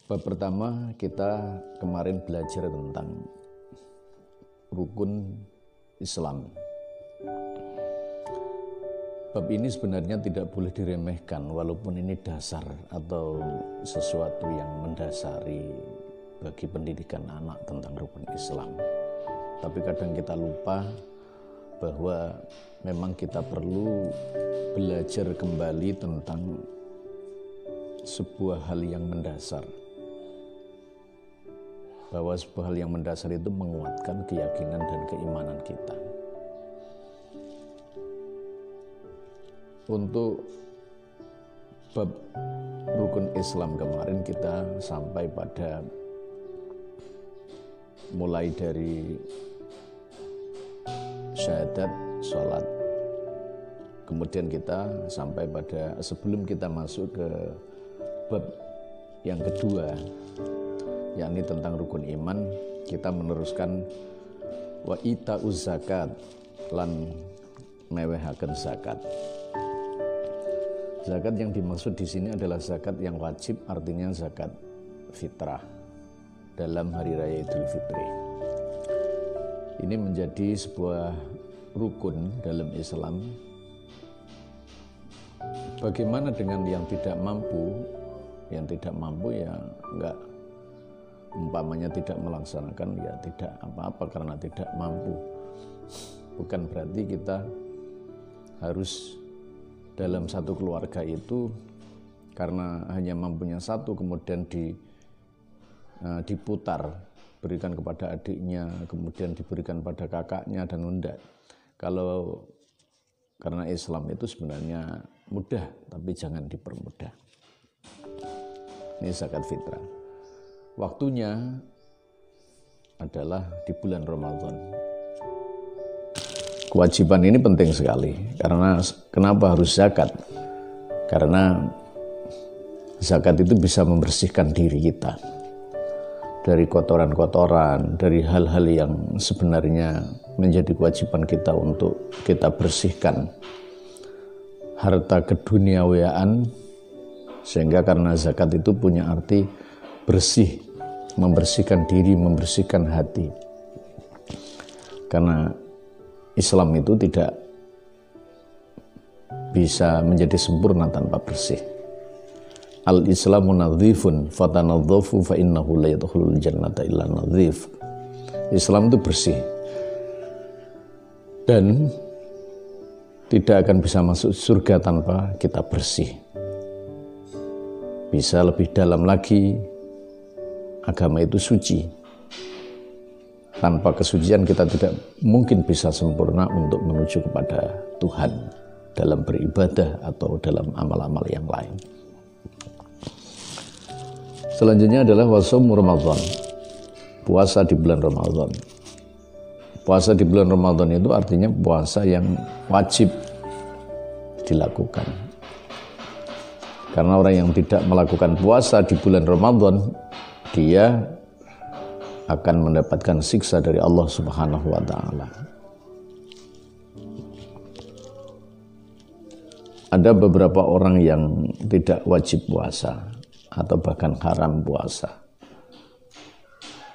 Bab pertama kita kemarin belajar tentang rukun Islam. Bab ini sebenarnya tidak boleh diremehkan walaupun ini dasar atau sesuatu yang mendasari bagi pendidikan anak tentang rukun Islam. Tapi kadang kita lupa bahwa memang kita perlu belajar kembali tentang sebuah hal yang mendasar. Bahwa sebuah hal yang mendasar itu menguatkan keyakinan dan keimanan kita. Untuk bab rukun Islam kemarin kita sampai pada mulai dari syahadat, sholat. Kemudian kita sampai pada sebelum kita masuk ke bab yang kedua, yakni tentang rukun iman, kita meneruskan wa ita'uz zakat lan mewehaken zakat. Zakat yang dimaksud di sini adalah zakat yang wajib, artinya zakat fitrah dalam hari raya Idul Fitri. Ini menjadi sebuah rukun dalam Islam. Bagaimana dengan yang tidak mampu? Yang tidak mampu ya enggak, umpamanya tidak melaksanakan ya tidak apa-apa karena tidak mampu. Bukan berarti kita harus dalam satu keluarga itu karena hanya mampunya satu kemudian diputar, berikan kepada adiknya, kemudian diberikan pada kakaknya dan enggak. Kalau karena Islam itu sebenarnya mudah, tapi jangan dipermudah. Ini zakat fitrah. Waktunya adalah di bulan Ramadan. Kewajiban ini penting sekali. Karena kenapa harus zakat? Karena zakat itu bisa membersihkan diri kita dari kotoran-kotoran, dari hal-hal yang sebenarnya menjadi kewajiban kita untuk kita bersihkan. Harta keduniawiaan, sehingga karena zakat itu punya arti bersih, membersihkan diri, membersihkan hati. Karena Islam itu tidak bisa menjadi sempurna tanpa bersih. Al-Islamu nadhifun fatanadhafu fa innahu la yadkhulul jannata illa nadhif. Islam itu bersih. Dan tidak akan bisa masuk surga tanpa kita bersih. Bisa lebih dalam lagi, agama itu suci. Tanpa kesucian kita tidak mungkin bisa sempurna untuk menuju kepada Tuhan dalam beribadah atau dalam amal-amal yang lain. Selanjutnya adalah wasaumu Ramadan, puasa di bulan Ramadan. Puasa di bulan Ramadan itu artinya puasa yang wajib dilakukan. Karena orang yang tidak melakukan puasa di bulan Ramadan, dia akan mendapatkan siksa dari Allah Subhanahu wa Ta'ala. Ada beberapa orang yang tidak wajib puasa atau bahkan haram puasa,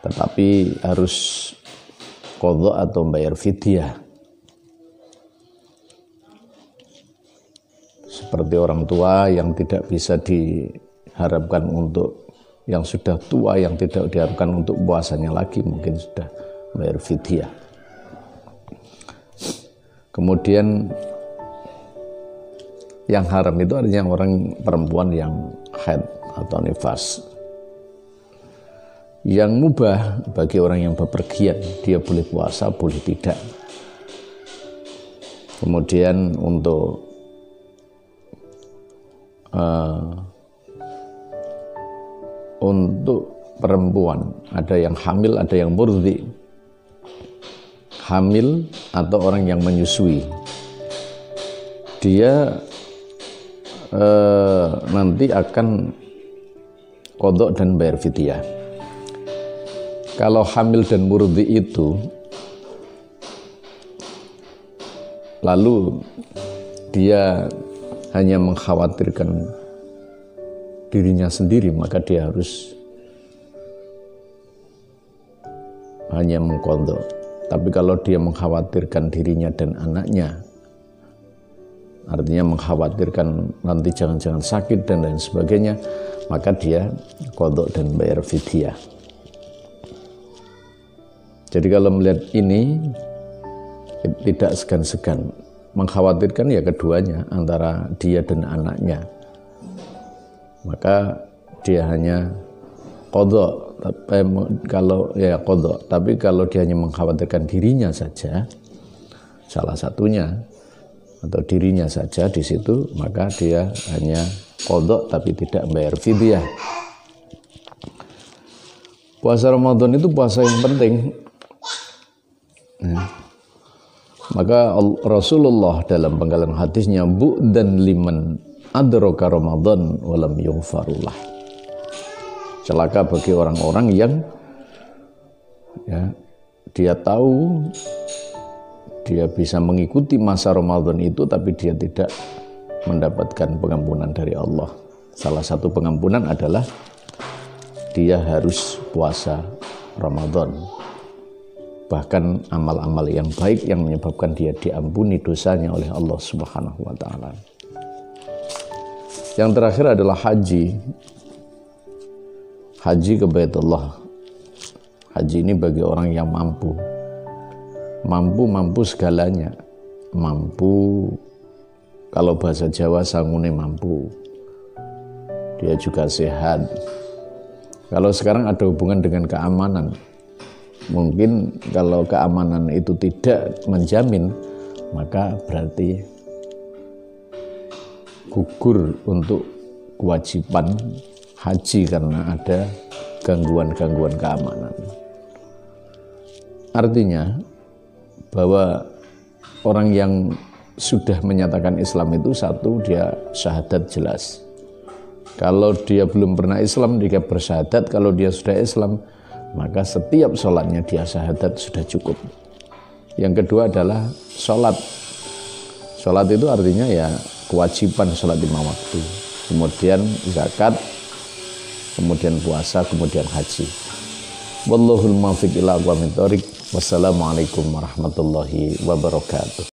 tetapi harus qadha atau bayar fidyah. Seperti orang tua yang tidak bisa diharapkan untuk, yang sudah tua yang tidak diharapkan untuk puasanya lagi, mungkin sudah bayar fidyah. Kemudian yang haram itu artinya orang perempuan yang haid atau nifas. Yang mubah bagi orang yang bepergian, dia boleh puasa, boleh tidak. Kemudian untuk perempuan, ada yang hamil, ada yang murdi. Hamil atau orang yang menyusui, dia nanti akan qadha dan bayar fidyah. Kalau hamil dan murdi itu lalu dia hanya mengkhawatirkan dirinya sendiri, maka dia harus hanya mengqadha. Tapi kalau dia mengkhawatirkan dirinya dan anaknya, artinya mengkhawatirkan nanti jangan-jangan sakit dan lain sebagainya, maka dia qadha dan bayar fidyah. Jadi kalau melihat ini tidak segan-segan, mengkhawatirkan ya keduanya, antara dia dan anaknya, maka dia hanya qadha. Tapi kalau dia hanya mengkhawatirkan dirinya saja, salah satunya atau dirinya saja di situ, maka dia hanya qadha tapi tidak bayar fidyah. Puasa Ramadan itu puasa yang penting. Maka Rasulullah dalam penggalan hadisnya, bu'dan liman adraka Ramadan walam yughfarullah. Celaka bagi orang-orang yang dia tahu dia bisa mengikuti masa Ramadan itu, tapi dia tidak mendapatkan pengampunan dari Allah. Salah satu pengampunan adalah dia harus puasa Ramadan. Bahkan amal-amal yang baik yang menyebabkan dia diampuni dosanya oleh Allah Subhanahu wa taala. Yang terakhir adalah haji. Haji ke Baitullah. Haji ini bagi orang yang mampu segalanya. Mampu, kalau bahasa Jawa sangune mampu. Dia juga sehat. Kalau sekarang ada hubungan dengan keamanan, mungkin kalau keamanan itu tidak menjamin, maka berarti gugur untuk kewajiban haji karena ada gangguan-gangguan keamanan. Artinya bahwa orang yang sudah menyatakan Islam itu, satu, dia syahadat jelas. Kalau dia belum pernah Islam, dia bersyahadat. Kalau dia sudah Islam, maka setiap sholatnya dia syahadat sudah cukup. Yang kedua adalah sholat. Sholat itu artinya ya kewajiban sholat 5 waktu. Kemudian zakat, kemudian puasa, kemudian haji. Wallahul muwaffiq ila aqwamit thoriq. Wassalamualaikum warahmatullahi wabarakatuh.